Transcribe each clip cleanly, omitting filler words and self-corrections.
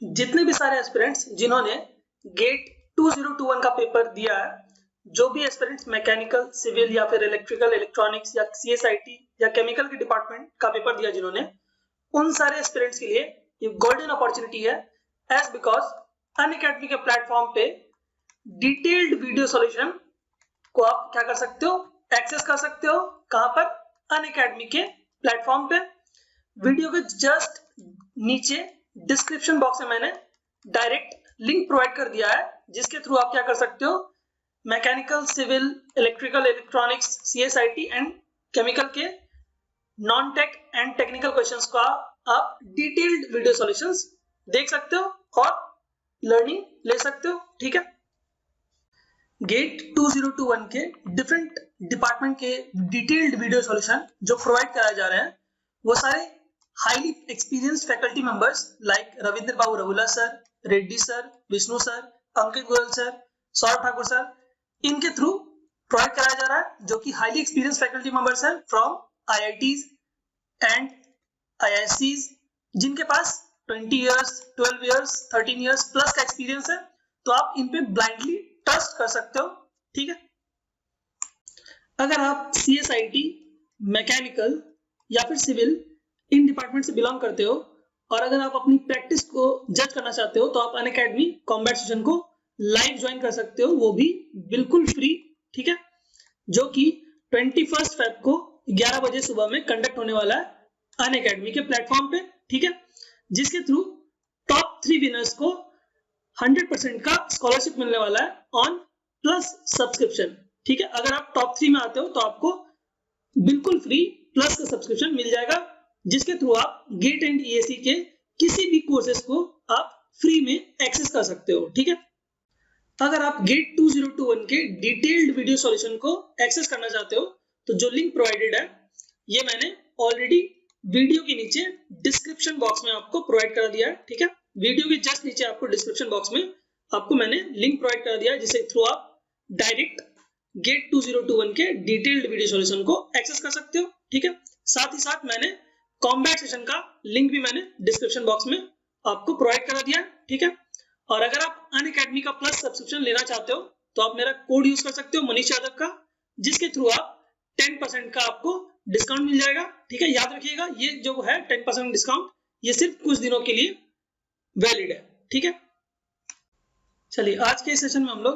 जितने भी सारे एस्पिरेंट्स जिन्होंने गेट 2021 का पेपर दिया है, जो भी एस्पिरेंट्स मैकेनिकल, सिविल या फिर इलेक्ट्रिकल, इलेक्ट्रॉनिक्स या सीएसआईटी या केमिकल के डिपार्टमेंट का पेपर दिया जिन्होंने, उन सारे एस्पिरेंट्स के लिए ये गोल्डन अपॉर्चुनिटी है, एज बिकॉज अनअकैडमी के प्लेटफॉर्म पे डिटेल्ड वीडियो सॉल्यूशन को आप क्या कर सकते हो, एक्सेस कर सकते हो। कहां पर? अनअकैडमी के प्लेटफॉर्म पे। वीडियो के जस्ट नीचे डिस्क्रिप्शन बॉक्स में मैंने डायरेक्ट लिंक प्रोवाइड कर दिया है, जिसके थ्रू आप क्या कर सकते हो, mechanical, civil, electrical, electronics, CSIT and chemical के non tech and technical questions का आप डिटेल्ड वीडियो सॉल्यूशंस देख सकते हो और लर्निंग ले सकते हो। ठीक है, गेट 2021 के डिफरेंट डिपार्टमेंट के डिटेल्ड वीडियो सॉल्यूशन जो प्रोवाइड कराए जा रहे हैं, वो सारे highly experienced faculty members like Ravindra Babu रघुला sir, Reddy sir, Vishnu sir, Ankit Goyal sir, Saurabh Thakur sir, इनके थ्रू प्रोवाइड कराया जा रहा है, जो कि हाईली एक्सपीरियंस्ड फैकल्टी मेंबर्स है फ्रॉम IITs एंड IIScs, जिनके पास 20 इयर्स, 12 इयर्स, 13 इयर्स प्लस का एक्सपीरियंस है। तो आप इन पे ब्लाइंडली ट्रस्ट कर सकते हो। ठीक है, अगर आप CSIT, मैकेनिकल या फिर सिविल इन डिपार्टमेंट से बिलोंग करते हो और अगर आप अपनी प्रैक्टिस को जज करना चाहते हो, तो आप अनअकैडमी कॉम्बैट सेशन को लाइव ज्वाइन कर सकते हो, वो भी बिल्कुल फ्री। ठीक है, जो कि 21 फेब को 11 बजे सुबह में कंडक्ट होने वाला है अनअकैडमी के प्लेटफॉर्म पे। ठीक है, जिसके थ्रू टॉप 3 विनर्स को 100% का स्कॉलरशिप मिलने वाला है ऑन प्लस सब्सक्रिप्शन। ठीक है, अगर आप टॉप 3 में आते हो तो आपको बिल्कुल फ्री प्लस का सब्सक्रिप्शन मिल जाएगा, जिसके थ्रू आप गेट एंड EAC के किसी भी कोर्सेज को आप फ्री में एक्सेस कर सकते हो। ठीक है, अगर आप गेट 2021 के डिटेल्ड वीडियो सॉल्यूशन को एक्सेस करना चाहते हो, तो जो लिंक प्रोवाइडेड है ये मैंने ऑलरेडी वीडियो के नीचे डिस्क्रिप्शन बॉक्स में आपको प्रोवाइड कर दिया है। ठीक है, वीडियो के जस्ट नीचे आपको डिस्क्रिप्शन बॉक्स में आपको मैंने लिंक प्रोवाइड कर दिया है, जिसके थ्रू आप डायरेक्ट गेट 2021 के डिटेल्ड वीडियो सॉल्यूशन को एक्सेस कर सकते हो। ठीक है, साथ ही साथ मैंने कॉम्बैट सेशन का लिंक भी मैंने डिस्क्रिप्शन बॉक्स में आपको प्रोवाइड करा दिया है। ठीक है, और अगर आप अनअकैडमी का प्लस सब्सक्रिप्शन लेना चाहते हो, तो आप मेरा कोड यूज कर सकते हो, मनीष यादव का, जिसके थ्रू आप 10% का आपको डिस्काउंट मिल जाएगा। ठीक है, याद रखिएगा ये जो है 10% डिस्काउंट, ये सिर्फ कुछ दिनों के लिए वैलिड है। ठीक है, चलिए आज के सेशन में हम लोग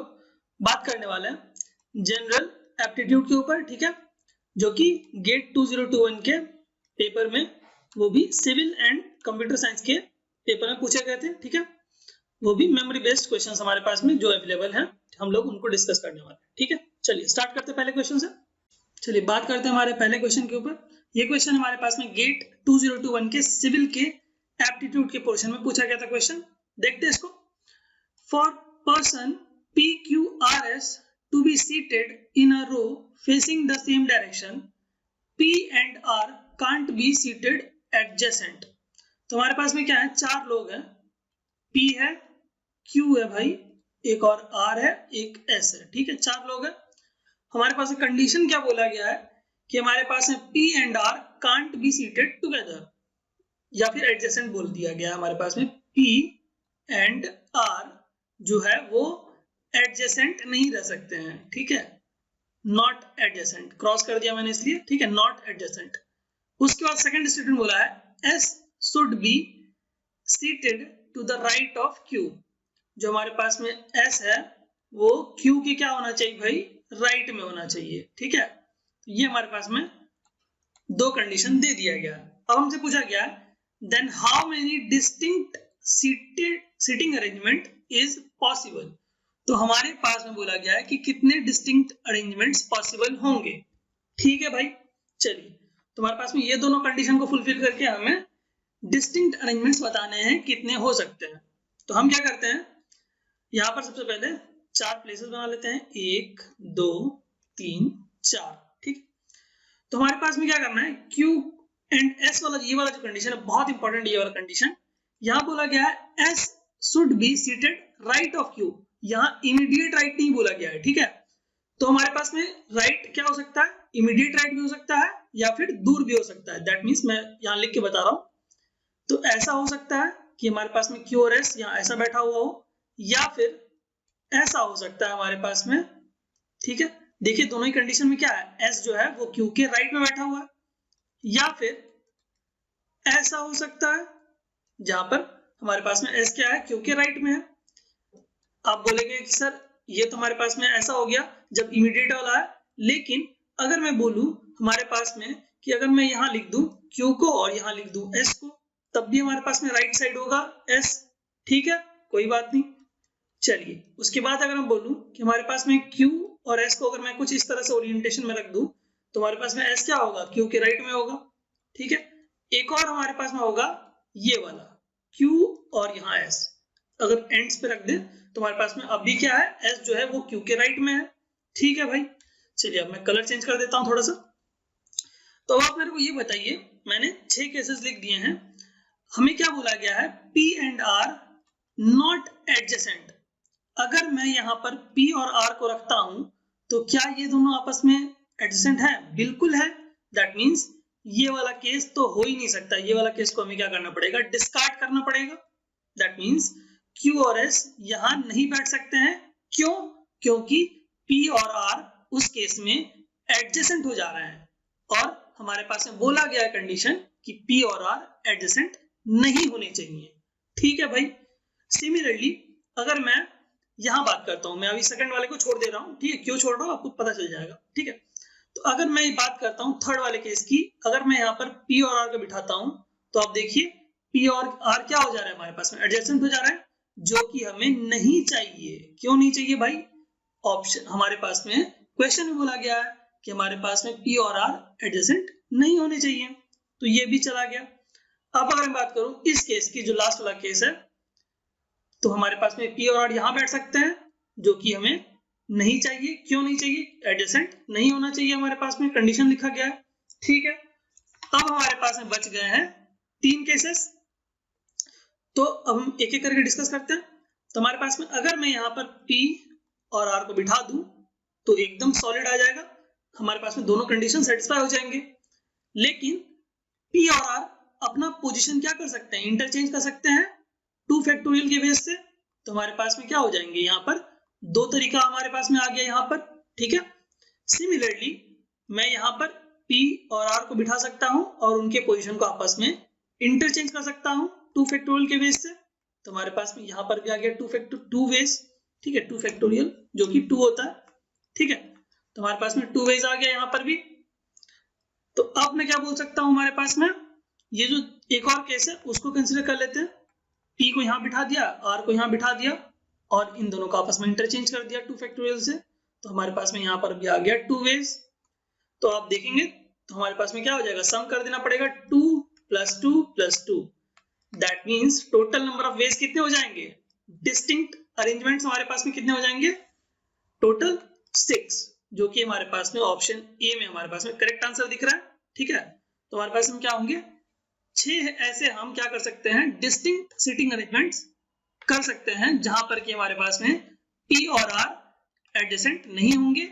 बात करने वाले हैं जनरल एप्टीट्यूड के ऊपर। ठीक है, जो कि गेट 2021 के पेपर में, वो भी सिविल एंड कंप्यूटर साइंस के पेपर में पूछे गए थे। ठीक है, वो भी मेमोरी बेस्ड क्वेश्चंस हमारे पास में जो अवेलेबल हैं, हम लोग उनको डिस्कस करने वाले हैं। ठीक है, चलिए स्टार्ट करते हैं पहले क्वेश्चन से। चलिए बात करते हैं हमारे पहले क्वेश्चन के ऊपर। ये क्वेश्चन हमारे पास में गेट 2021 के सिविल के एप्टीट्यूड के पोर्शन में पूछा गया था क्वेश्चन। देखते हैं इसको। Four person PQRS to be seated in a row facing the same direction, P and R can't be seated adjacent। तो हमारे पास में क्या है, 4 लोग हैं, P है, Q है भाई, एक और R है, एक S है। ठीक है, 4 लोग हैं। हमारे पास कंडीशन क्या बोला गया है कि हमारे पास में P and R can't be seated together, या फिर एडजेसेंट बोल दिया गया। हमारे पास में P and R जो है वो एडजेसेंट नहीं रह सकते हैं। ठीक है, नॉट एडजेसेंट क्रॉस कर दिया मैंने इसलिए। ठीक है, नॉट एडजेसेंट। उसके बाद सेकंड स्टेटमेंट बोला है S should be seated to the right of Q। जो हमारे पास में S है वो Q की क्या होना चाहिए भाई, राइट में होना चाहिए। ठीक है, ये हमारे पास में 2 कंडीशन दे दिया गया। अब हमसे पूछा गया then how many distinct seating arrangement is possible. तो हमारे पास में बोला गया है कि कितने डिस्टिंक्ट अरेंजमेंट्स पॉसिबल होंगे। ठीक है भाई, चलिए तो हमारे पास में ये दोनों कंडीशन को फुलफिल करके हमें डिस्टिंक्ट अरेंजमेंट्स बताने हैं कितने हो सकते हैं। तो हम क्या करते हैं, यहाँ पर सबसे पहले 4 प्लेसेस बना लेते हैं, 1 2 3 4। ठीक, तो हमारे पास में क्या करना है, Q एंड S वाला, ये वाला जो कंडीशन है बहुत इंपॉर्टेंट, ये वाला कंडीशन। यहाँ बोला गया है S should be seated right of Q, यहाँ इमीडिएट राइट नहीं बोला गया है। ठीक है, तो हमारे पास में राइट क्या हो सकता है, इमीडिएट राइट भी हो सकता है या फिर दूर भी हो सकता है। दैट मीन्स मैं यहाँ लिख के बता रहा हूँ। तो ऐसा हो सकता है कि हमारे पास में Q और S यहाँ ऐसा बैठा हुआ हो, या फिर ऐसा हो सकता है हमारे पास में, ठीक है। देखिए दोनों ही कंडीशन में क्या है, S जो है वो Q के राइट में बैठा हुआ है, या फिर ऐसा हो सकता है जहां पर हमारे पास में S क्या है, Q के राइट में है। आप बोलेंगे कि सर ये तो हमारे पास में ऐसा हो गया जब इमीडिएट वाला है, लेकिन अगर मैं बोलूं हमारे पास में कि अगर मैं यहाँ लिख दूं Q को और यहाँ लिख दूं S को, तब भी हमारे पास में राइट साइड होगा S, ठीक है, कोई बात नहीं। चलिए उसके बाद अगर मैं बोलूं कि हमारे पास में Q और S को अगर मैं कुछ इस तरह से ओरिएंटेशन में रख दूं, तो हमारे पास में S क्या होगा, Q के राइट में होगा, ठीक है। एक और हमारे पास में होगा ये वाला Q और यहाँ S, अगर एंड्स पे रख दे तो हमारे पास में अभी क्या है, S जो है वो Q के राइट में है, ठीक है भाई। चलिए अब मैं कलर चेंज कर देता हूँ थोड़ा सा। तो आप मेरे को ये बताइए, मैंने 6 केसेस लिख दिए हैं, हमें क्या बोला गया है, P and R not adjacent. अगर मैं यहाँ पर P और R को रखता हूं तो क्या ये दोनों आपस में एडजेसेंट है? बिल्कुल है। दैट मींस ये वाला केस तो हो ही नहीं सकता, ये वाला केस को हमें क्या करना पड़ेगा, डिस्कार्ड करना पड़ेगा। दैट मींस Q और S यहां नहीं बैठ सकते हैं, क्यों? क्योंकि P और R उस केस में एडजेसेंट हो जा रहे हैं, और हमारे पास में बोला गया कंडीशन कि P और R एडजेसेंट नहीं होने चाहिए, ठीक है भाई। सिमिलरली अगर मैं यहां बात करता हूं, मैं अभी सेकंड वाले को छोड़ दे रहा हूं, ठीक है, क्यों छोड़ रहा हूं आपको पता चल जाएगा, ठीक है। तो अगर मैं बात करता हूं थर्ड वाले केस की, अगर मैं यहाँ पर P और R को बिठाता हूं तो आप देखिए P और R क्या हो जा रहा है, हमारे पास में एडजेसेंट हो जा रहा है, जो कि हमें नहीं चाहिए। क्यों नहीं चाहिए भाई? ऑप्शन हमारे पास में क्वेश्चन में बोला गया है कि हमारे पास में P और R एडजेसेंट नहीं होने चाहिए, तो ये भी चला गया। अब अगर मैं बात करूं इस केस की, जो लास्ट वाला केस है, तो हमारे पास में P और R यहां बैठ सकते हैं, जो कि हमें नहीं चाहिए। क्यों नहीं चाहिए? एडजेसेंट नहीं होना चाहिए, हमारे पास में कंडीशन लिखा गया है, ठीक है। अब हमारे पास में बच गए हैं 3 केसेस, तो अब हम एक एक करके डिस्कस करते हैं। तो हमारे पास में अगर मैं यहाँ पर P और R को बिठा दूं तो एकदम सॉलिड आ जाएगा, हमारे पास में दोनों कंडीशन सेटिस्फाई हो जाएंगे। लेकिन P और R अपना पोजीशन क्या कर सकते हैं, इंटरचेंज कर सकते हैं 2 फैक्टोरियल के बेस से। तो हमारे पास में क्या हो जाएंगे, यहाँ पर 2 तरीका हमारे पास में आ गया यहाँ पर, ठीक है। सिमिलरली मैं यहाँ पर P और R को बिठा सकता हूँ और उनके पोजीशन को आपस में इंटरचेंज कर सकता हूँ 2 फैक्टोरियल के बेस से। तो हमारे पास में यहाँ पर भी आ गया 2 वेज, ठीक है, 2 फैक्टोरियल जो कि 2 होता है, ठीक है। तो हमारे पास में 2 वेज आ गया यहाँ पर भी। तो अब मैं क्या बोल सकता हूँ, हमारे पास में ये जो एक और केस है उसको कंसिडर कर लेते हैं। P को यहाँ बिठा दिया, R को यहाँ बिठा दिया और इन दोनों को आपस में इंटरचेंज कर दिया 2 फैक्टोरियल से। तो हमारे पास में यहाँ पर भी आ गया 2 वेज। तो आप देखेंगे तो हमारे पास में क्या हो जाएगा, सम कर देना पड़ेगा 2 + 2 + 2। That means total number of ways कितने हो जाएंगे, डिस्टिंक्ट अरेंजमेंट्स हमारे पास में कितने हो जाएंगे, टोटल 6, जो कि हमारे पास में ऑप्शन ए में हमारे पास में करेक्ट आंसर दिख रहा है, ठीक है। तो हमारे पास में क्या होंगे, 6 ऐसे हम क्या कर सकते हैं, डिस्टिंक्ट सीटिंग अरेंजमेंट्स कर सकते हैं जहां पर कि हमारे पास में P और R एडजेसेंट नहीं होंगे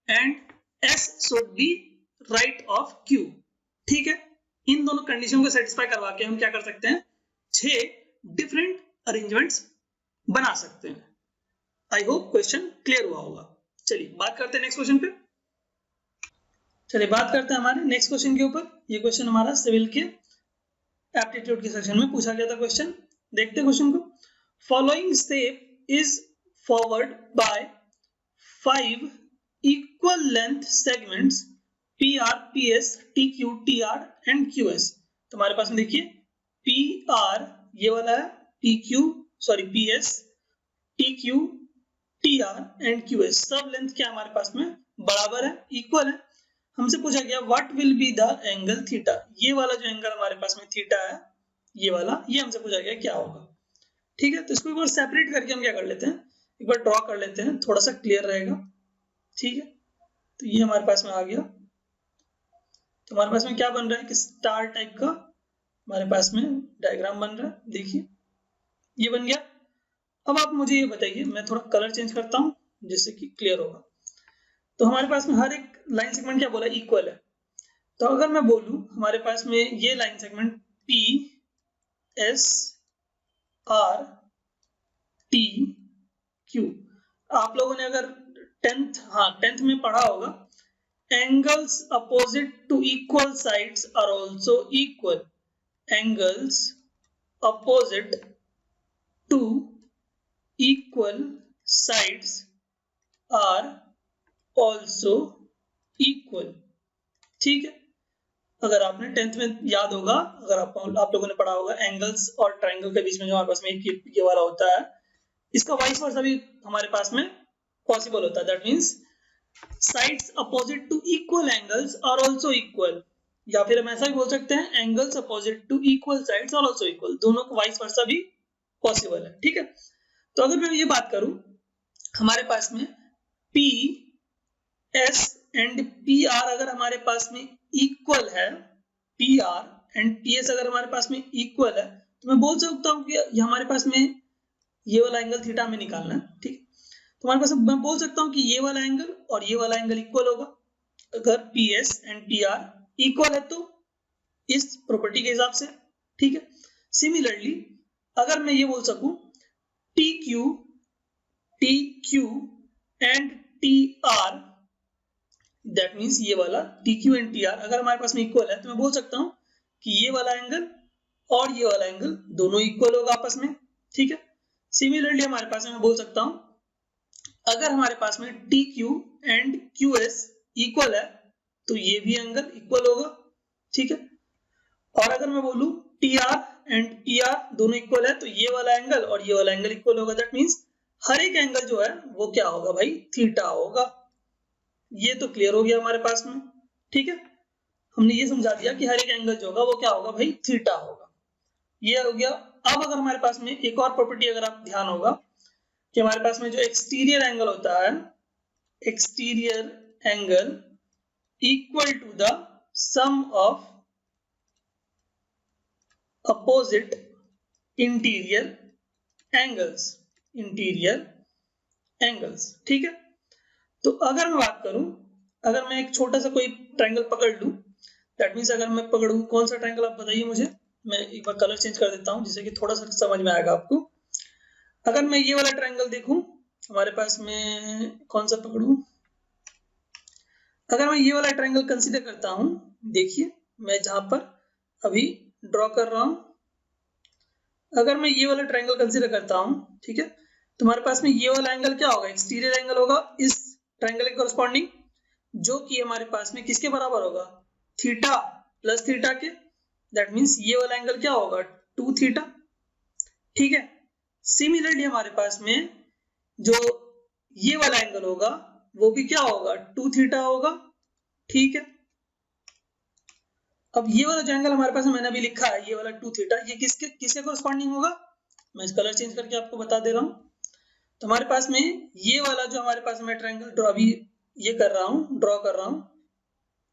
and S should B right of Q, ठीक है। इन दोनों कंडीशन को सेटिस्फाई करवा के हम क्या कर सकते हैं, 6 डिफरेंट अरेंजमेंट्स बना सकते हैं। आई होप क्वेश्चन क्लियर हुआ होगा। चलिए बात करते हैं नेक्स्ट क्वेश्चन पे। चलिए बात करते हैं हमारे नेक्स्ट क्वेश्चन के ऊपर। ये क्वेश्चन हमारा सिविल के एप्टीट्यूड के सेक्शन में पूछा गया था क्वेश्चन। देखते हैं क्वेश्चन को। Following step is forward bye 5 equal length segments PR, PS, TQ, TR and QS। तो हमारे पास में देखिए PR ये वाला है, PS, TQ, TR and QS सब लेंथ क्या हमारे पास में बराबर है, इक्वल है। हमसे पूछा गया what will be the angle theta, ये वाला जो एंगल हमारे पास में थीटा है, ये वाला, ये हमसे पूछा गया क्या होगा, ठीक है। तो इसको एक बार सेपरेट करके हम क्या कर लेते हैं, एक बार ड्रॉ कर लेते हैं, थोड़ा सा क्लियर रहेगा, ठीक है। तो ये हमारे पास में आ गया। तो हमारे पास में क्या बन रहा है कि स्टार टाइप का हमारे पास में डायग्राम बन रहा है, देखिए ये बन गया। अब आप मुझे ये बताइए, मैं थोड़ा कलर चेंज करता हूं जिससे कि क्लियर होगा। तो हमारे पास में हर एक लाइन सेगमेंट क्या बोला, इक्वल है। तो अगर मैं बोलूं हमारे पास में ये line segment P, S, R T Q. आप लोगों ने अगर टेंथ में पढ़ा होगा, angles opposite to equal sides are also equal. Angles opposite to equal sides are also equal. ठीक है, अगर आपने टेंथ में याद होगा, अगर आप लोगों ने पढ़ा होगा, एंगल्स और ट्रायंगल के बीच में जो हमारे पास में ये वाला होता है, इसका वाइस वर्सा भी हमारे पास में पॉसिबल होता है। That means sides opposite to equal angles are also equal, या फिर हम ऐसा भी बोल सकते हैं angles opposite to equal sides are also equal. दोनों को वाइस वर्सा भी पॉसिबल है। ठीक है, तो अगर मैं ये बात करूं, हमारे पास में P S and P R अगर हमारे पास में इक्वल है, P R and P S अगर हमारे पास में इक्वल है, तो मैं बोल सकता हूं कि ये हमारे पास में ये वाला एंगल थीटा में निकालना है। ठीक, तो हमारे पास मैं बोल सकता हूं कि ये वाला एंगल और ये वाला एंगल इक्वल होगा। अगर P S and P R equal है तो इस प्रॉपर्टी के हिसाब से। ठीक है, सिमिलरली अगर मैं ये बोल सकूं T Q and T R, that means ये वाला T Q and T R अगर हमारे पास में इक्वल है, तो मैं बोल सकता हूं कि ये वाला एंगल और ये वाला एंगल दोनों इक्वल होगा आपस में। ठीक है, सिमिलरली हमारे पास में मैं बोल सकता हूं, अगर हमारे पास में T Q and Q S equal है, तो ये भी एंगल इक्वल होगा। ठीक है, और अगर मैं बोलूं T R and P R दोनों इक्वल है, तो ये वाला एंगल और ये वाला एंगल इक्वल होगा। दैट मीन्स हर एक एंगल जो है वो क्या होगा भाई, थीटा होगा। ये तो क्लियर हो गया हमारे पास में। ठीक है, हमने ये समझा दिया कि हर एक एंगल जो होगा वो क्या होगा भाई, थीटा होगा। ये हो गया। अब अगर हमारे पास में एक और प्रॉपर्टी अगर आप ध्यान होगा कि हमारे पास में जो एक्सटीरियर एंगल होता है, exterior angle equal to the sum of opposite interior angles, interior angles. ठीक है, तो अगर मैं बात करूं, अगर मैं एक छोटा सा कोई ट्रायंगल पकड़ लूं, दैट मींस अगर मैं पकड़ूं, कौन सा ट्रायंगल आप बताइए मुझे, मैं एक बार कलर चेंज कर देता हूं जिससे कि थोड़ा सा समझ में आएगा आपको। अगर मैं ये वाला ट्रायंगल देखूं, हमारे पास में कौन सा पकड़ूं, अगर मैं ये वाला ट्रायंगल कंसीडर करता हूं, देखिए मैं जहां पर अभी ड्रॉ कर रहा हूं, अगर मैं ये वाला ट्रायंगल कंसीडर करता हूं, ठीक है, तो हमारे पास में ये वाला एंगल क्या होगा, एक्सटीरियर एंगल होगा इस ट्रायंगल के कॉरस्पॉन्डिंग, जो कि हमारे पास में किसके बराबर होगा, थीटा प्लस थीटा के। दैट मींस ये वाला एंगल क्या होगा, 2 थीटा। ठीक है, सिमिलरली हमारे पास में जो ये वाला एंगल होगा वो भी क्या होगा, 2 थीटा होगा। ठीक है, अब ये वाला जो एंगल हमारे पास में मैंने अभी लिखा है, ये वाला 2 थीटा, ये किसके कॉरस्पॉन्डिंग होगा, मैं इस कलर चेंज करके आपको बता दे रहा हूं। तो हमारे पास में ये वाला जो हमारे पास में ट्रायंगल ड्रॉ अभी ये कर रहा हूं, ड्रॉ कर रहा हूं,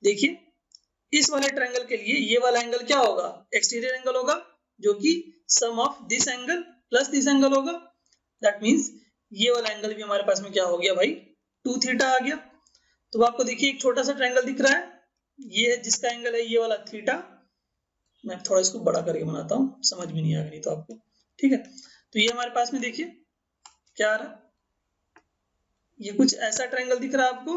देखिए इस वाले ट्रायंगल के लिए ये वाला एंगल क्या होगा, एक्सटीरियर एंगल होगा, जो कि sum of this angle plus this angle होगा। दैट मींस ये वाला एंगल भी हमारे पास में क्या हो गया भाई, 2 थीटा आ गया। तो आपको देखिए एक छोटा सा ट्रायंगल दिख रहा है, ये जिसका एंगल है ये वाला थीटा, मैं थोड़ा इसको बड़ा करके बनाता हूं, समझ में नहीं आ रही तो आपको। ठीक है, तो ये हमारे पास में देखिए क्या आ रहा है, ये कुछ ऐसा ट्रायंगल दिख रहा है आपको,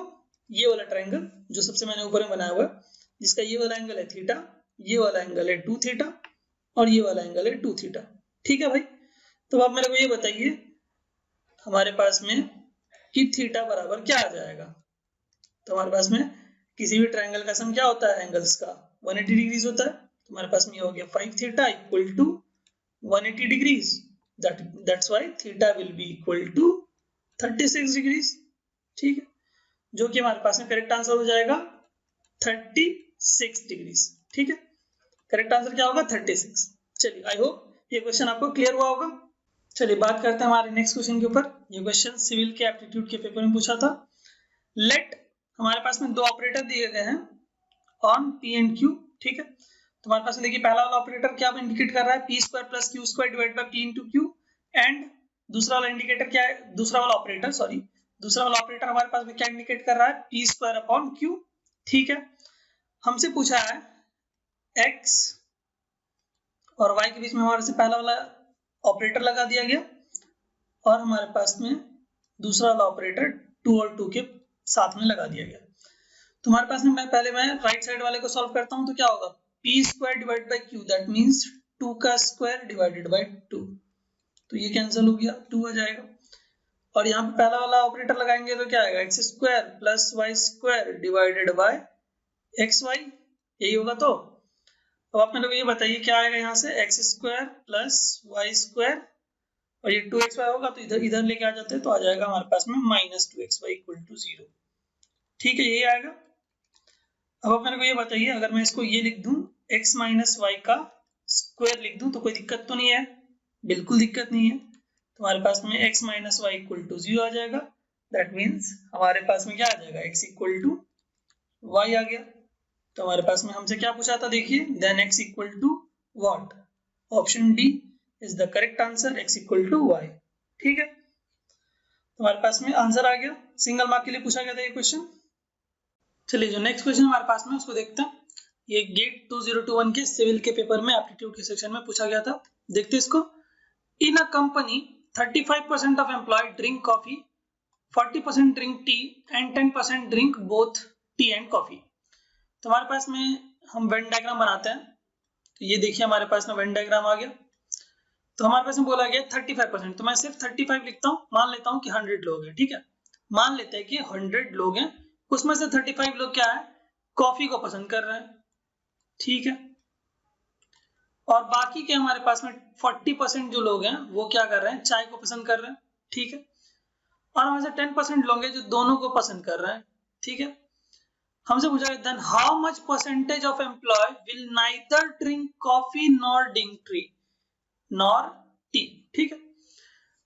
ये वाला ट्रायंगल जो सबसे मैंने ऊपर में बनाया हुआ है, जिसका ये वाला एंगल है थीटा, ये वाला एंगल है 2 थीटा और ये वाला एंगल है 2 थीटा। ठीक है भाई, तो आप मेरे को ये बताइए हमारे पास में कि थीटा बराबर क्या आ जाएगा। तो हमारे पास में किसी भी ट्रायंगल का सम क्या होता है, एंगल्स का 180 डिग्रीज होता है। तो हमारे पास में ये हो गया 5 theta equal to 180 degrees, that's why theta will be equal to 36 degrees. ठीक है, जो कि हमारे पास में करेक्ट आंसर हो जाएगा 36 डिग्रीज। ठीक है, करेक्ट आंसर क्या होगा, 36। चलिए आई होप ये क्वेश्चन आपको क्लियर हुआ होगा। चलिए बात करते हैं हमारे नेक्स्ट क्वेश्चन के ऊपर। ये क्वेश्चन सिविल के एप्टीट्यूड के पेपर में पूछा था। लेट हमारे पास में 2 ऑपरेटर दिए गए हैं ऑन पी एंड क्यू। ठीक है, तो हमारे पास में देखिए पहला वाला ऑपरेटर क्या इंडिकेट कर रहा है, P square plus Q square divide by P into Q, and दूसरा वाला इंडिकेटर क्या है, दूसरा वाला ऑपरेटर हमारे पास में क्या इंडिकेट कर रहा है, पी स्क्वायर अपॉन क्यू। ठीक है, हमसे पूछा है x और y के बीच में हमारे से पहला वाला ऑपरेटर लगा दिया गया और हमारे पास में दूसरा वाला ऑपरेटर 2 और 2 के साथ में लगा दिया गया। तो हमारे पास में मैं राइट साइड वाले को सॉल्व करता हूं तो क्या होगा, p square divide by q, that means 2 का स्क्वायर डिवाइडेड बाय 2, तो ये कैंसिल हो गया, 2 आ जाएगा। और यहाँ पे पहला वाला ऑपरेटर लगाएंगे तो क्या आएगा, x square plus y square divided by xy, यही होगा। तो अब आप मेरे को ये बताइए क्या आएगा यहाँ से, x square plus y square और ये 2xy होगा तो इधर इधर लेके आ जाते हैं तो आ जाएगा हमारे पास में -2xy इक्वल टू 0। ठीक है, यही आएगा। अब आप मेरे को ये बताइए, अगर मैं इसको ये लिख दूं x माइनस वाई का स्क्वायर लिख दूं तो कोई दिक्कत तो नहीं है, बिल्कुल दिक्कत नहीं है। तो हमारे पास में x minus y equal to 0 आ जाएगा, दैट मीन्स हमारे पास में क्या आ जाएगा, x इक्वल टू वाई आ गया। तो हमारे पास में हमसे क्या पूछा था, देखिए, then x equal to what, option D is the correct answer, x equal to y. ठीक है, तो हमारे पास में आंसर आ गया, सिंगल मार्क के लिए पूछा गया था ये क्वेश्चन। चलिए जो नेक्स्ट क्वेश्चन हमारे पास में उसको देखते हैं। ये गेट 2021 के सिविल के पेपर में एप्टीट्यूड के सेक्शन में पूछा गया था, देखते इसको। In a company 35% of employee drink coffee, 40% drink tea and 10% drink both tea and coffee. तो हमारे पास में हम वेन डायग्राम बनाते हैं, तो ये देखिए हमारे पास में वेन डायग्राम आ गया। तो हमारे पास में बोला गया 35%, तो मैं सिर्फ 35 लिखता हूँ, मान लेता हूँ कि 100 लोग हैं। ठीक है, मान लेते हैं कि 100 लोग हैं, उसमें से 35 लोग क्या है, कॉफी को पसंद कर रहे हैं। ठीक है, और बाकी के हमारे पास में 40% जो लोग हैं वो क्या कर रहे हैं, चाय को पसंद कर रहे हैं। ठीक है, और हमारे से 10% लोग हैं जो दोनों को पसंद कर रहे हैं। ठीक है, हमसे पूछा गया then how much percentage of employ will neither drink coffee nor drink tea. ठीक है,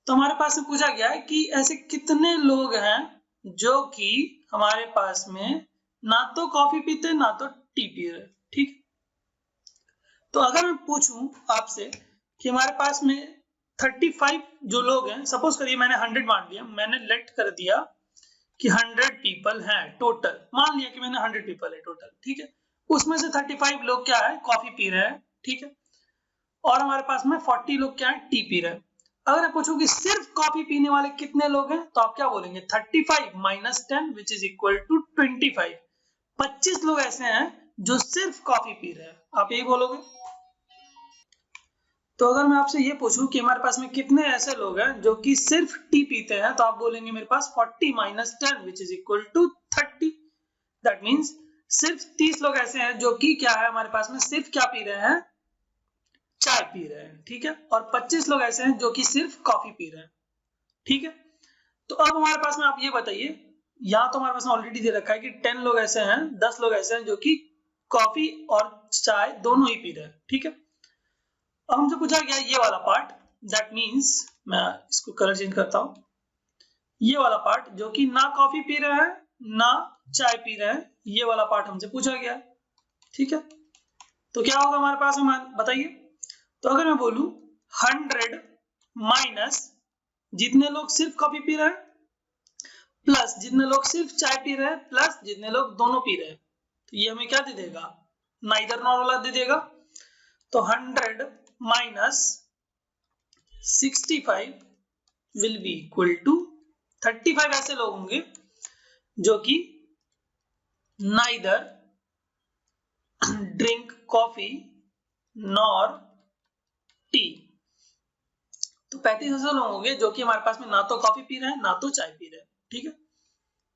तो हमारे पास में पूछा गया है कि ऐसे कितने लोग हैं जो कि हमारे पास में ना तो कॉफी पीते ना तो टी पी रहे। ठीक है, तो अगर मैं पूछूं आपसे कि हमारे पास में 35 जो लोग हैं, सपोज करिए मैंने 100 मान लिया, मैंने लेट कर दिया कि 100 पीपल हैं टोटल, मान लिया कि मैंने 100 पीपल है टोटल। ठीक है, उसमें से 35 लोग क्या है, कॉफी पी रहे हैं। ठीक है, और हमारे पास में 40 लोग क्या है, टी पी रहे हैं। अगर मैं पूछूं कि सिर्फ कॉफी पीने वाले कितने लोग हैं, तो आप क्या बोलेंगे, 35 minus 10 which is equal to 25। 25 लोग ऐसे हैं जो सिर्फ कॉफी पी रहे हैं, आप यही बोलोगे। तो अगर मैं आपसे ये पूछूं कि हमारे पास में कितने ऐसे लोग हैं जो कि सिर्फ टी पीते हैं, तो आप बोलेंगे मेरे पास 40 minus 10 which is equal to 30। That means सिर्फ 30 लोग ऐसे हैं जो कि क्या है, हमारे पास में सिर्फ क्या पी रहे हैं, चाय पी रहे हैं। ठीक है, और 25 लोग ऐसे हैं जो कि सिर्फ कॉफी पी रहे हैं। ठीक है, तो अब हमारे पास में आप ये बताइए, यहाँ तो हमारे पास में ऑलरेडी दे रखा है कि 10 लोग ऐसे हैं, 10 लोग ऐसे हैं जो कि कॉफी और चाय दोनों ही पी रहे हैं। ठीक है, अब हमसे पूछा गया ये वाला पार्ट, दैट मीन्स मैं इसको कलर चेंज करता हूं, ये वाला पार्ट जो कि ना कॉफी पी रहे हैं ना चाय पी रहे हैं, ये वाला पार्ट हमसे पूछा गया। ठीक है, तो क्या होगा हमारे पास में बताइए। तो अगर मैं बोलूं 100 माइनस जितने लोग सिर्फ कॉफी पी रहे हैं प्लस जितने लोग सिर्फ चाय पी रहे हैं प्लस जितने लोग दोनों पी रहे हैं, तो ये हमें क्या दे देगा, नाइदर नॉर वाला दे देगा। तो 100 minus 65 will be equal to 35 ऐसे लोग होंगे जो कि neither drink coffee nor tea. तो 35 ऐसे लोग होंगे जो कि हमारे पास में ना तो कॉफी पी रहे हैं ना तो चाय पी रहे हैं। ठीक है,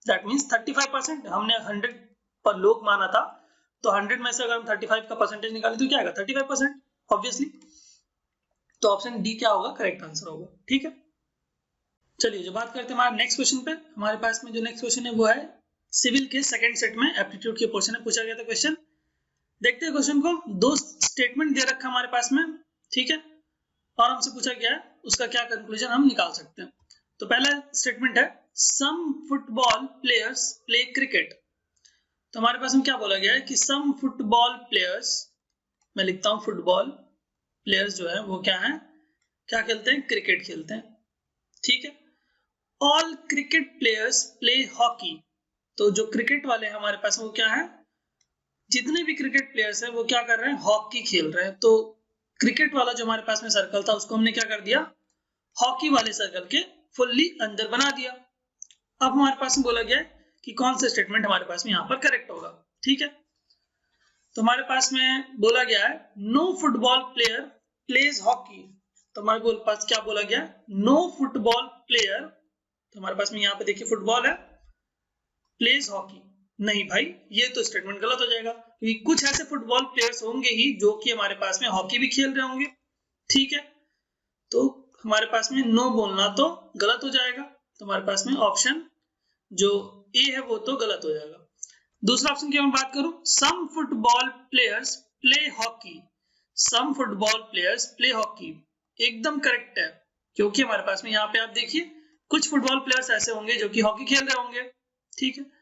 दैट मीन्स 35%, हमने 100 पर लोग माना था, तो 100 में से अगर हम 35 का परसेंटेज निकालें तो क्या आएगा, 35% ऑब्वियसली। तो ऑप्शन डी क्या होगा, करेक्ट आंसर होगा। ठीक है, चलिए जो बात करते हैं हमारे नेक्स्ट क्वेश्चन पे। हमारे पास में जो नेक्स्ट क्वेश्चन है वो है सिविल के सेकंड सेट में एप्टीट्यूड के पोर्शन में पूछा गया था क्वेश्चन। देखते हैं क्वेश्चन को, दो स्टेटमेंट दे रखा हमारे पास में। ठीक है, और हमसे पूछा गया है उसका क्या कंक्लूजन हम निकाल सकते हैं। तो पहला स्टेटमेंट है सम फुटबॉल प्लेयर्स प्ले क्रिकेट। तो हमारे पास में क्या बोला गया है कि सम फुटबॉल प्लेयर्स, मैं लिखता हूं फुटबॉल प्लेयर्स जो है वो क्या है, क्या खेलते हैं, क्रिकेट खेलते हैं। ठीक है, all cricket players play hockey. तो जो क्रिकेट वाले हैं हमारे पास वो क्या है, जितने भी क्रिकेट प्लेयर्स हैं वो क्या कर रहे हैं, हॉकी खेल रहे हैं। तो क्रिकेट वाला जो हमारे पास में सर्कल था उसको हमने क्या कर दिया, हॉकी वाले सर्कल के फुल्ली अंदर बना दिया। अब हमारे पास में बोला गया है कि कौन सा स्टेटमेंट हमारे पास में यहाँ पर करेक्ट होगा। ठीक है, तो हमारे पास में बोला गया है know football player pledge hockey. तो हमारे पास क्या बोला गया, नो फुटबॉल प्लेयर, तो हमारे पास में यहाँ पे देखिए फुटबॉल है, प्लेज हॉकी नहीं भाई, ये तो स्टेटमेंट गलत हो जाएगा, क्योंकि कुछ ऐसे फुटबॉल प्लेयर्स होंगे ही जो कि हमारे पास में हॉकी भी खेल रहे होंगे। ठीक है, तो हमारे पास में नो बोलना तो गलत हो जाएगा, तो हमारे पास में ऑप्शन जो ए है वो तो गलत हो जाएगा। दूसरा ऑप्शन की मैं बात करूं, सम फुटबॉल प्लेयर्स प्ले हॉकी, सम फुटबॉल प्लेयर्स प्ले हॉकी एकदम करेक्ट है, क्योंकि हमारे पास में यहाँ पे आप देखिए कुछ फुटबॉल प्लेयर्स ऐसे होंगे जो कि हॉकी खेल रहे होंगे। ठीक है,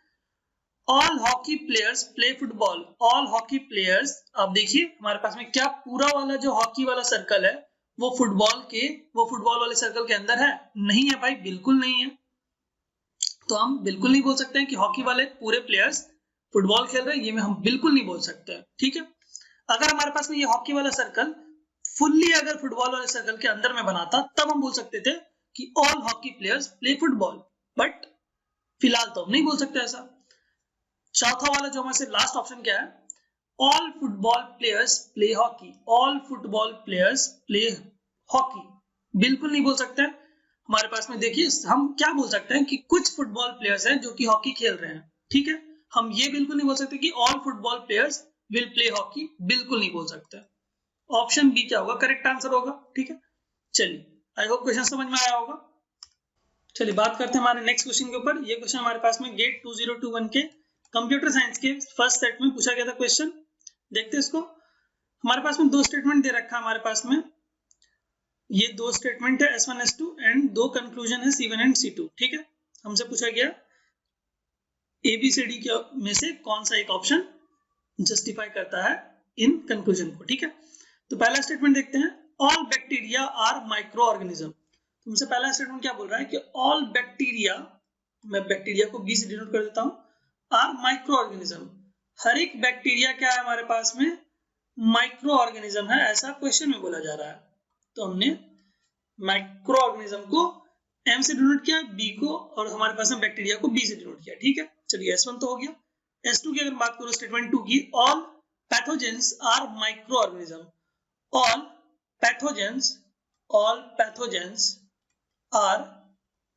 all hockey players play football, all hockey players, आप देखिए हमारे पास में क्या पूरा वाला जो हॉकी वाला सर्कल है वो फुटबॉल वाले सर्कल के अंदर है? नहीं है भाई, बिल्कुल नहीं है। तो हम बिल्कुल नहीं बोल सकते हैं कि हॉकी वाले पूरे प्लेयर्स फुटबॉल खेल रहे हैं, ये हम बिल्कुल नहीं बोल सकते हैं। ठीक है, अगर हमारे पास में ये हॉकी वाला सर्कल फुल्ली अगर फुटबॉल वाले सर्कल के अंदर में बनाता तब हम बोल सकते थे कि all hockey players play football, but फिलहाल तो हम नहीं बोल सकते ऐसा। चौथा वाला जो हमारे लास्ट ऑप्शन क्या है, all football players play hockey, all football players play hockey बिल्कुल नहीं बोल सकते हैं। हमारे पास में देखिए हम क्या बोल सकते हैं कि कुछ फुटबॉल प्लेयर्स हैं जो कि हॉकी खेल रहे हैं। ठीक है, हम ये बिल्कुल नहीं बोल सकते कि all football players will play hockey, बिल्कुल नहीं बोल सकते। ऑप्शन बी क्या होगा, करेक्ट आंसर होगा। ठीक है, चलिए आई होप क्वेश्चन समझ में आया होगा। चलिए बात करते हैं हमारे नेक्स्ट क्वेश्चन के ऊपर। ये क्वेश्चन हमारे पास में गेट 2021 के कंप्यूटर साइंस के फर्स्ट सेट में पूछा गया था क्वेश्चन। देखते हैं इसको। हमारे पास में दो स्टेटमेंट दे रखा है, हमारे पास में ये दो स्टेटमेंट है S1 S2 एंड दो कंक्लूजन है C1 एंड C2। ठीक है, हमसे पूछा गया ABCD के में से कौन सा एक ऑप्शन जस्टिफाई करता है इन कंक्लूजन को। ठीक है, तो पहला स्टेटमेंट देखते हैं, all bacteria are microorganism. तुमसे पहला स्टेटमेंट क्या बोल रहा है कि ऑल बैक्टीरिया, मैं बैक्टीरिया को B से डिनोट कर देता हूं, आर माइक्रो ऑर्गेनिज्म, हर एक बैक्टीरिया क्या है हमारे पास में माइक्रो ऑर्गेनिज्म है, ऐसा क्वेश्चन में बोला जा रहा है। तो हमने माइक्रो ऑर्गेनिज्म को M से डिनोट किया, B को, और हमारे पास में बैक्टीरिया को B से डिनोट किया। ठीक है, चलिए S1 तो हो गया। S2 की अगर बात करो स्टेटमेंट 2 की, all pathogens are microorganism, all pathogens are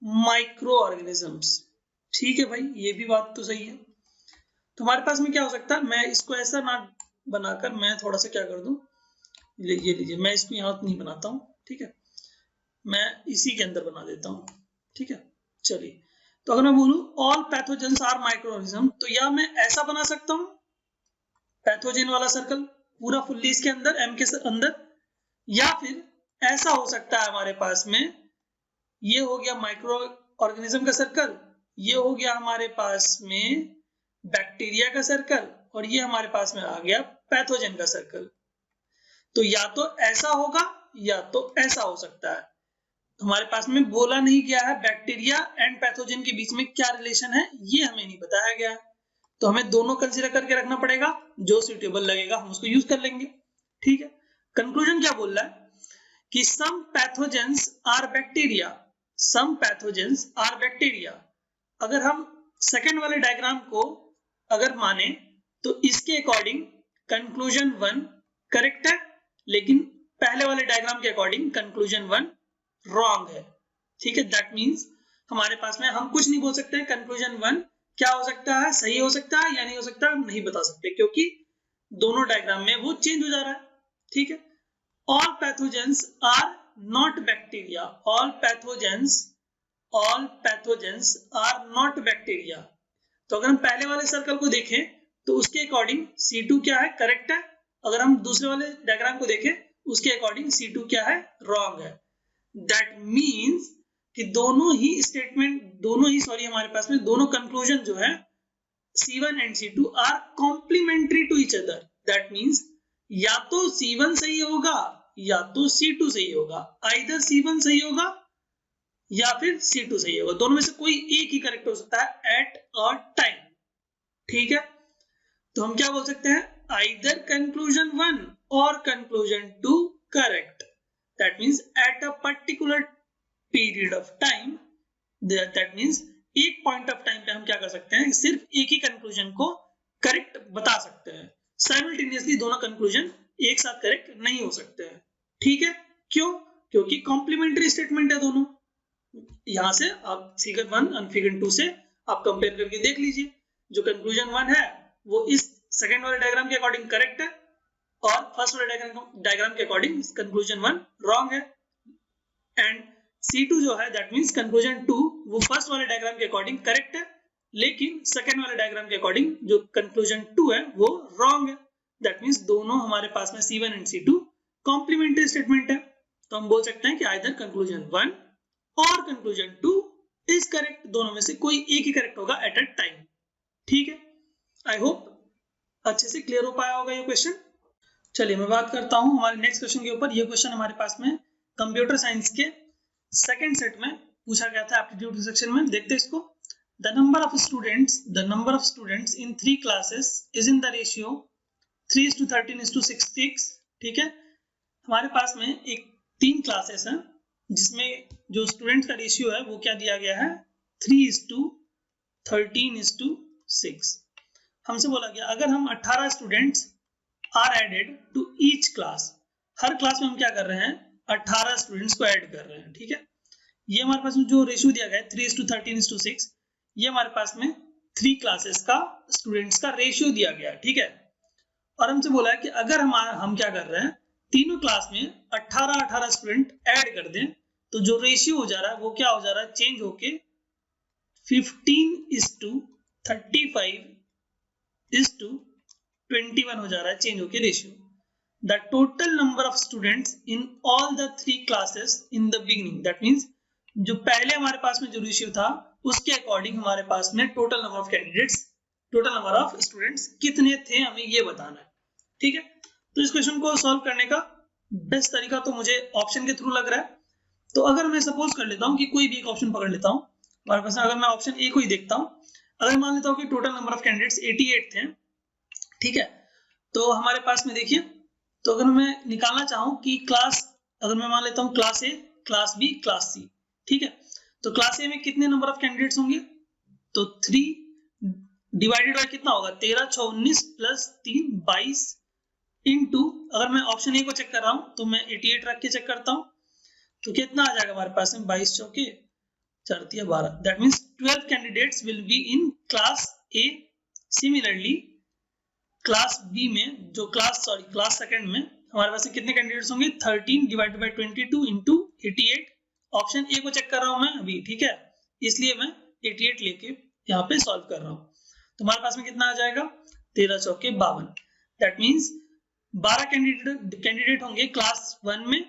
microorganisms. ठीक है भाई, ये भी बात तो सही है। तो हमारे पास में क्या हो सकता है, मैं इसको ऐसा ना बनाकर मैं थोड़ा सा क्या कर दूं, ये लीजिए, मैं इसको यहाँ नहीं बनाता हूँ। ठीक है, मैं इसी के अंदर बना देता हूँ। ठीक है, चलिए, तो अगर मैं बोलूं all pathogens are microorganism, तो या मैं ऐसा बना सकता हूँ पैथोजेन वाला सर्कल पूरा फुल्ली इसके अंदर M के अंदर, या फिर ऐसा हो सकता है हमारे पास में ये हो गया माइक्रो ऑर्गेनिज्म का सर्कल, ये हो गया हमारे पास में बैक्टीरिया का सर्कल, और ये हमारे पास में आ गया पैथोजेन का सर्कल। तो या तो ऐसा होगा या तो ऐसा हो सकता है। हमारे पास में बोला नहीं गया है बैक्टीरिया एंड पैथोजेन के बीच में क्या रिलेशन है, ये हमें नहीं बताया गया है। तो हमें दोनों कंसीडर करके रखना पड़ेगा, जो सूटेबल लगेगा हम उसको यूज कर लेंगे। ठीक है, कंक्लूजन क्या बोल रहा है कि some pathogens are bacteria, some pathogens are bacteria. अगर हम सेकंड वाले डायग्राम को अगर माने तो इसके अकॉर्डिंग कंक्लूजन 1 करेक्ट है, लेकिन पहले वाले डायग्राम के अकॉर्डिंग कंक्लूजन 1 रॉन्ग है। ठीक है, दैट मींस हमारे पास में हम कुछ नहीं बोल सकते, कंक्लूजन 1 क्या हो सकता है, सही हो सकता है या नहीं हो सकता, नहीं बता सकते, क्योंकि दोनों डायग्राम में वो चेंज हो जा रहा है। ठीक है, all pathogens are not bacteria, all pathogens are not bacteria. तो अगर हम पहले वाले सर्कल को देखें तो उसके अकॉर्डिंग C2 क्या है, करेक्ट है। अगर हम दूसरे वाले डायग्राम को देखें उसके अकॉर्डिंग C2 क्या है, रॉन्ग है। दैट मींस कि दोनों ही हमारे पास में दोनों कंक्लूजन जो है C1 and C2 are complementary to each other. That means या तो C1 सही होगा या तो C2 सही होगा, आइदर C1 सही होगा या फिर C2 सही होगा, दोनों में से कोई एक ही करेक्ट हो सकता है एट अ टाइम। ठीक है, तो हम क्या बोल सकते हैं, आइदर कंक्लूजन 1 और conclusion 2 correct. That means at a particular period of time, that means एक पॉइंट ऑफ टाइम पे हम क्या कर सकते हैं, सिर्फ एक ही कंक्लूजन को करेक्ट बता सकते हैं, साइमल्टेनियसली दोनों कंक्लूजन एक साथ करेक्ट नहीं हो सकते हैं। ठीक है, क्यों? क्योंकि कॉम्प्लीमेंट्री स्टेटमेंट है दोनों। यहां से आप फिगर 1 और फिगर 2 से आप कंपेयर करके देख लीजिए, जो कंक्लूजन 1 है वो इस सेकेंड वाले डायग्राम के अकॉर्डिंग करेक्ट है और फर्स्ट वाले डायग्राम के अकॉर्डिंग कंक्लूजन 1 रॉन्ग है। एंड C2 जो है दैट मींस कंक्लूजन 2 वो फर्स्ट वाले डायग्राम के अकॉर्डिंग करेक्ट है, लेकिन सेकेंड वाले डायग्राम के अकॉर्डिंग जो कंक्लूजन 2 है वो रॉन्ग है। दैट मींस दोनों हमारे पास में C1 and C2 complementary statement है। तो हम बोल सकते हैं कि आइदर कंक्लूजन 1 और कंक्लूजन 2 इज करेक्ट, दोनों में से कोई एक ही करेक्ट होगा एट अ टाइम। ठीक है, आई होप अच्छे से क्लियर हो पाया होगा ये क्वेश्चन। चलिए मैं बात करता हूं हमारे नेक्स्ट क्वेश्चन के ऊपर। ये क्वेश्चन हमारे पास में कंप्यूटर साइंस के सेकंड सेट में पूछा गया था एप्टीट्यूड सेक्शन में। देखते हैं इसको। The number of students in 3 classes is in the ratio 3:13:66। ठीक है, हमारे पास में एक 3 क्लासेस हैं जिसमें जो स्टूडेंट्स का रेशियो है वो क्या दिया गया है, 3:13:6। हमसे बोला गया अगर हम 18 students are added to each class, हर क्लास में हम क्या कर रहे हैं, 18 स्टूडेंट्स को ऐड कर रहे हैं। ठीक है, ये हमारे पास में जो रेशियो दिया गया है 3:13:6, ये हमारे पास में 3 क्लासेस का स्टूडेंट्स का रेशियो दिया गया है। ठीक है, और हमसे बोला है कि अगर हम क्या कर रहे हैं, तीनों क्लास में 18 स्टूडेंट ऐड कर दें तो जो रेशियो हो जा रहा है वो क्या हो जा रहा है, चेंज होके 15:35:21 हो जा रहा है, चेंज होके ratio. The total number of students in all the 3 classes in the beginning, that means जो पहले हमारे पास में जो रेशियो था उसके अकॉर्डिंग हमारे पास में total number of candidates, total number of students कितने थे हमें ये बताना है। ठीक है, तो इस क्वेश्चन को सॉल्व करने का बेस्ट तरीका तो मुझे ऑप्शन के थ्रू लग रहा है। तो अगर मैं सपोज कर लेता हूं कि कोई भी एक ऑप्शन पकड़ लेता हूं, हमारे पास अगर मैं ऑप्शन ए को ही देखता हूं, अगर मान लेता हूं कि टोटल नंबर ऑफ कैंडिडेट्स 88 थे। ठीक है, तो हमारे पास में देखिए, तो अगर मैं निकालना चाहूं कि क्लास, अगर मैं मान लेता हूं class A, class B, class C. ठीक है, तो क्लास ए में कितने नंबर ऑफ कैंडिडेट्स होंगे, तो 3 डिवाइडेड बाय कितना होगा, 13 6 19 प्लस 3 22 इनटू, अगर मैं ऑप्शन ए को चेक कर रहा हूं तो मैं 88 रख के चेक करता हूं तो कितना आ जाएगा हमारे पास में, 22 चौके 4 तिया 12। That means 12 candidates will be in class A. Similarly class B में जो क्लास सेकंड में हमारे पास में कितने कैंडिडेट्स होंगे, 13 divided by 22 into 88। Option A को चेक कर रहा हूं मैं अभी। ठीक है, इसलिए मैं 88 लेके यहाँ पे सॉल्व कर रहा हूं। तो हमारे पास में कितना आ जाएगा, 13 चौके 52। दैट मींस 12 कैंडिडेट होंगे क्लास 1 में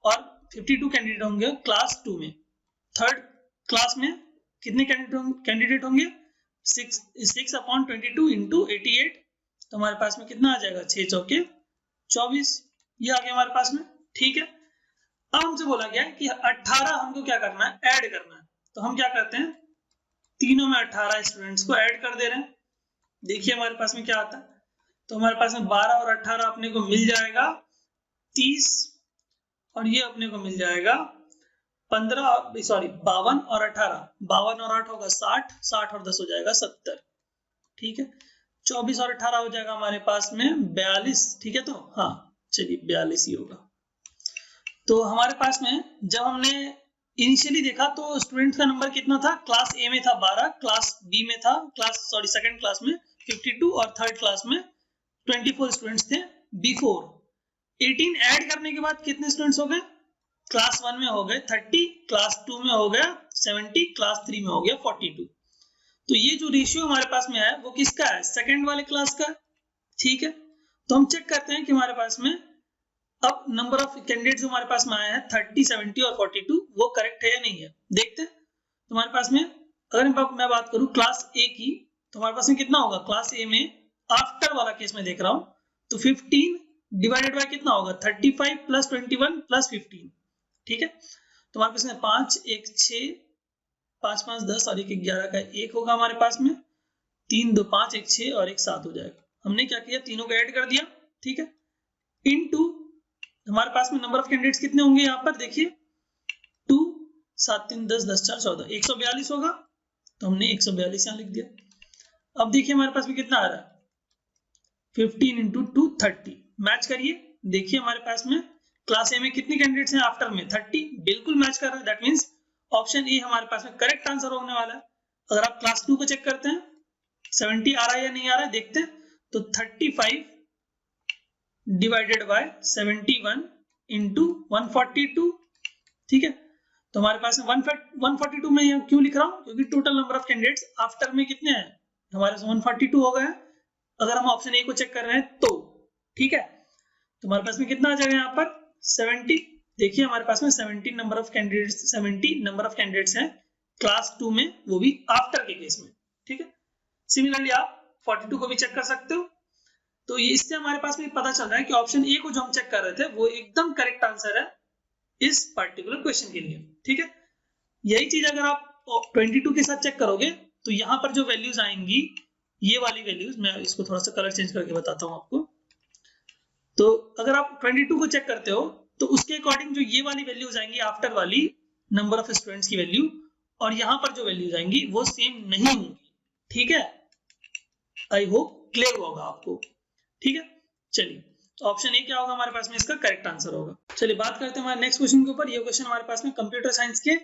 और 52 कैंडिडेट होंगे क्लास 2 में। थर्ड क्लास में कितने कैंडिडेट होंगे, 6/22 इंटू 88। तो हमारे पास में कितना आ जाएगा, 6 चौके 24। ये आ गया हमारे पास में। ठीक है, अब हमसे बोला गया है कि 18 हमको क्या करना है, ऐड करना है। तो हम क्या करते हैं, तीनों में 18 स्टूडेंट्स को ऐड कर दे रहे हैं। देखिए हमारे पास में क्या आता है, तो हमारे पास में 12 और 18 अपने को मिल जाएगा 30, और ये अपने को मिल जाएगा 52 और 18, 52 और 8 होगा 60, 60 और 10 हो जाएगा 70। ठीक है, 24 और 18 हो जाएगा हमारे पास में 42। ठीक है, तो हाँ चलिए 42 ही होगा। तो हमारे पास में जब हमने इनिशियली देखा तो स्टूडेंट्स का नंबर कितना था, क्लास ए में था 12, क्लास बी में था सेकंड क्लास में 52 और थर्ड क्लास में 24 स्टूडेंट्स थे बिफोर। 18 ऐड करने के बाद कितने स्टूडेंट्स हो गए, क्लास 1 में हो गए 30, क्लास 2 में हो गया 70, क्लास 3 में हो गया 42। तो ये जो रेशियो हमारे पास में है वो किसका है, सेकंड वाले क्लास का। ठीक है, तो हम चेक करते हैं कि हमारे पास में अब नंबर ऑफ कैंडिडेट जो हमारे पास में आया है 30, 70 और 42 वो करेक्ट है या नहीं है, देखते हैं। तो हमारे पास में अगर मैं बात करूं क्लास ए की, तो हमारे पास में कितना होगा, क्लास ए में आफ्टर वाला केस में देख रहा हूं तो 15 डिवाइडेड बाय कितना होगा, 35 प्लस 21 प्लस 15। ठीक है, तो हमारे पास में 5 1 6 5 5 10 और 1 11 का 1 होगा हमारे पास में, 3 2 5 1 6 और 1 7 हो जाएगा। हमने क्या किया, तीनों को ऐड कर दिया। ठीक है, इनटू हमारे पास में नंबर ऑफ कैंडिडेट्स कितने होंगे यहाँ पर देखिए 2 7 3 10 10 4 14 142 होगा, तो हमने 142 यहाँ लिख दिया। अब देखिए हमारे पास में कितना आ रहा है 15 इंटू 2 30, मैच करिए। देखिए हमारे पास में क्लास ए में कितने कैंडिडेट्स हैं आफ्टर में 30, बिल्कुल मैच कर रहा है। दैट मींस ऑप्शन ए हमारे पास में करेक्ट आंसर होने वाला है। अगर आप क्लास 2 को चेक करते हैं 70 आ रहा है या नहीं आ रहा है देखते हैं, तो 35 डिवाइडेड बाय 71 इंटू 142, ठीक है। तो हमारे पास में 142 में यहाँ क्यों लिख रहा हूँ, क्योंकि total number of candidates after में कितने हैं हमारे पास 142 हो गए हैं अगर हम ऑप्शन ए को चेक कर रहे हैं तो, ठीक है। तो हमारे पास में कितना आ जाएगा यहाँ पर 70। देखिए हमारे पास में 70 नंबर ऑफ कैंडिडेट्स हैं क्लास 2 में, वो भी आफ्टर के केस में, ठीक है। सिमिलरली आप 42 को भी चेक कर सकते हो। तो ये इससे हमारे पास में पता चल रहा है कि ऑप्शन ए को जो हम चेक कर रहे थे वो एकदम करेक्ट आंसर है इस पर्टिकुलर क्वेश्चन के लिए, ठीक है। यही चीज अगर आप 22 के साथ चेक करोगे तो यहाँ पर जो वैल्यूज आएंगी ये वाली वैल्यूज, मैं इसको थोड़ा सा कलर चेंज करके बताता हूँ आपको। तो अगर आप 22 को चेक करते हो तो उसके अकॉर्डिंग जो ये वाली वैल्यूज आएंगी आफ्टर वाली नंबर ऑफ स्टूडेंट्स की वैल्यू, और यहाँ पर जो वैल्यूज आएंगी वो सेम नहीं होंगी, ठीक है। आई होप क्लियर होगा आपको, ठीक है। चलिए ऑप्शन ए क्या होगा हमारे पास में इसका करेक्ट आंसर होगा। चलिए बात करते हैं हमारे नेक्स्ट क्वेश्चन के ऊपर। ये क्वेश्चन हमारे पास में कंप्यूटर साइंस के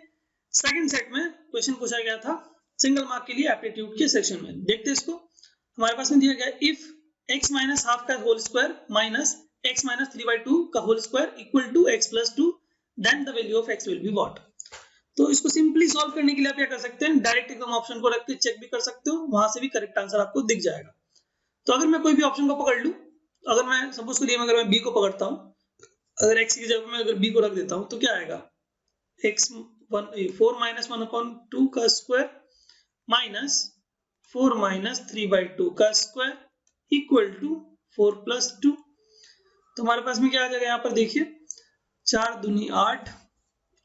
सेकंड सेट में क्वेश्चन पूछा गया था सिंगल मार्क के लिए एप्टीट्यूड के सेक्शन में। देखते हैं इसको। हमारे पास में दिया गया इफ x माइनस हाफ का whole square minus x minus 3/2 का whole square equal to x plus 2 then the value of x will be what. तो इसको सिंपली सॉल्व करने के लिए आप क्या कर सकते हैं, डायरेक्ट एकदम ऑप्शन को रख के चेक भी कर सकते हो, वहां से भी करेक्ट आंसर आपको दिख जाएगा। तो अगर मैं कोई भी ऑप्शन को पकड़ लूं, अगर मैं सपोज करिए अगर मैं बी को पकड़ता हूं, अगर x की जगह में अगर b को रख देता हूं तो क्या आएगा x 4 माइनस 1/2 का स्क्वायर माइनस 4 माइनस 3/2 का स्क्वायर इक्वल टू 4 प्लस 2। तो हमारे पास में क्या आ जाएगा यहाँ पर देखिए 4 दूनी 8,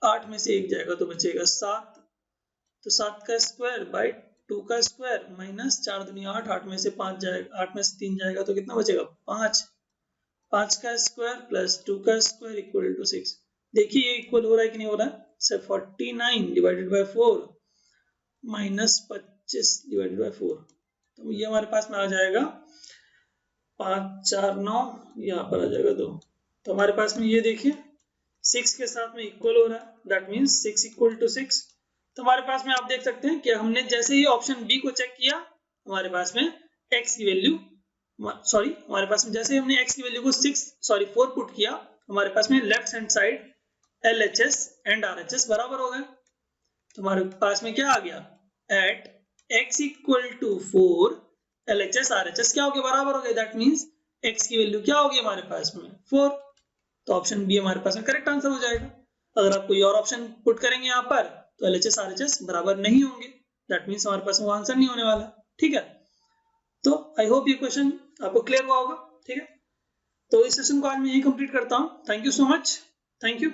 8 में से 1 जाएगा तो बचेगा 7, तो 7 का स्क्वायर बाय 2 का स्क्वायर माइनस 4 दूनी 8, 8 में से 5 जाएगा, 8 में से 3 जाएगा तो कितना बचेगा 5, 5 का स्क्वायर प्लस 2 का स्क्वायर इक्वल टू 6। देखिए ये इक्वल हो रहा है कि नहीं हो रहा है, sir 49 divided by 4 minus 25 divided by 4, तो ये हमारे पास में आ जाएगा 5 4 9, यहाँ पर आ जाएगा 2। तो हमारे पास में ये देखिए 6 के साथ में इक्वल हो रहा है, दैट मीन्स 6 इक्वल टू 6। तो हमारे पास में आप देख सकते हैं कि हमने जैसे ही ऑप्शन बी को चेक किया हमारे पास में x की वैल्यू हमारे पास में जैसे ही हमने x की वैल्यू को 4 पुट किया, हमारे पास में left hand side LHS and RHS बराबर हो गए। तो हमारे पास में क्या आ गया, at x equal to 4 LHS RHS क्या हो गया, बराबर हो गया। दैट मीन्स x की वैल्यू क्या होगी हमारे पास में 4। तो ऑप्शन बी हमारे पास में करेक्ट आंसर हो जाएगा। अगर आप कोई और ऑप्शन पुट करेंगे यहाँ पर तो LHS RHS बराबर नहीं होंगे, दैट मीन्स हमारे पास में वो आंसर नहीं होने वाला, ठीक है। तो आई होप ये क्वेश्चन आपको क्लियर हुआ होगा, ठीक है। तो इस सेशन को आज मैं यही कंप्लीट करता हूँ। Thank you so much, thank you.